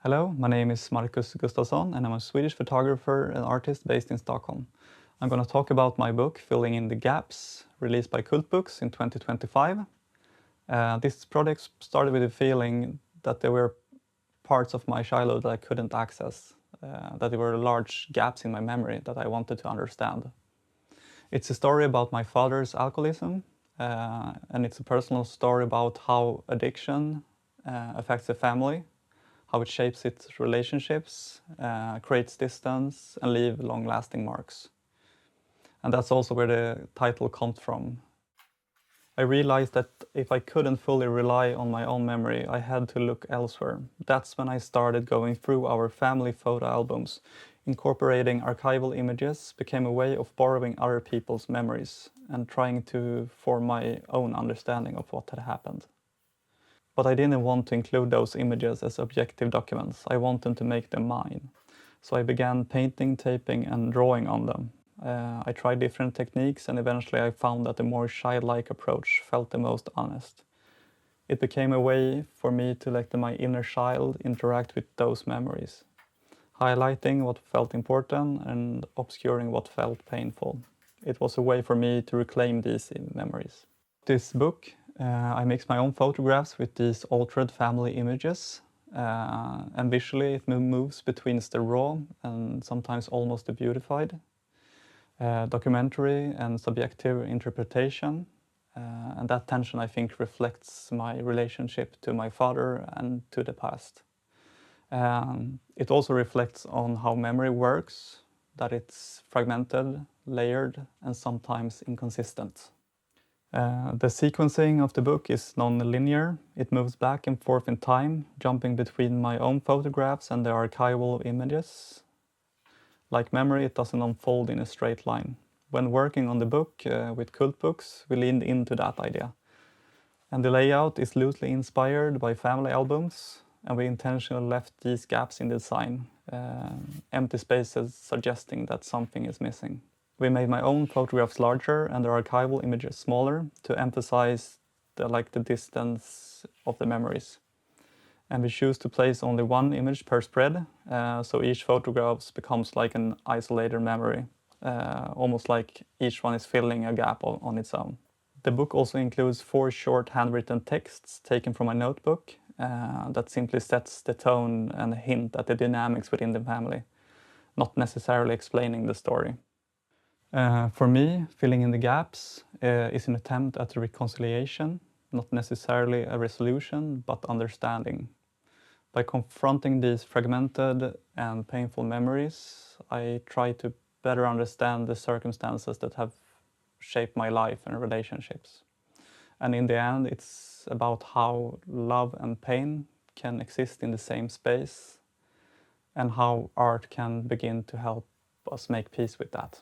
Hello, my name is Marcus Gustafsson and I'm a Swedish photographer and artist based in Stockholm. I'm going to talk about my book, Filling in the Gaps, released by Cult Books in 2025. This project started with a feeling that there were parts of my childhood that I couldn't access, that there were large gaps in my memory that I wanted to understand. It's a story about my father's alcoholism, and it's a personal story about how addiction affects the family, how it shapes its relationships, creates distance, and leaves long-lasting marks. And that's also where the title comes from. I realized that if I couldn't fully rely on my own memory, I had to look elsewhere. That's when I started going through our family photo albums. Incorporating archival images became a way of borrowing other people's memories and trying to form my own understanding of what had happened. But I didn't want to include those images as objective documents. I wanted to make them mine. So I began painting, taping, and drawing on them. I tried different techniques, and eventually I found that the more childlike approach felt the most honest. It became a way for me to let my inner child interact with those memories, highlighting what felt important and obscuring what felt painful. It was a way for me to reclaim these memories. This book, I mix my own photographs with these altered family images, and visually it moves between the raw and sometimes almost the beautified, documentary and subjective interpretation, and that tension I think reflects my relationship to my father and to the past. It also reflects on how memory works, that it's fragmented, layered, and sometimes inconsistent. The sequencing of the book is non-linear. It moves back and forth in time, jumping between my own photographs and the archival images. Like memory, it doesn't unfold in a straight line. When working on the book with Cult Books, we leaned into that idea. And the layout is loosely inspired by family albums, and we intentionally left these gaps in the design, empty spaces suggesting that something is missing. We made my own photographs larger and the archival images smaller to emphasize the distance of the memories. And we choose to place only one image per spread, so each photograph becomes like an isolated memory, almost like each one is filling a gap on its own. The book also includes 4 short handwritten texts taken from my notebook that simply sets the tone and hint at the dynamics within the family, not necessarily explaining the story. For me, filling in the gaps is an attempt at reconciliation, not necessarily a resolution, but understanding. By confronting these fragmented and painful memories, I try to better understand the circumstances that have shaped my life and relationships. And in the end, it's about how love and pain can exist in the same space and how art can begin to help us make peace with that.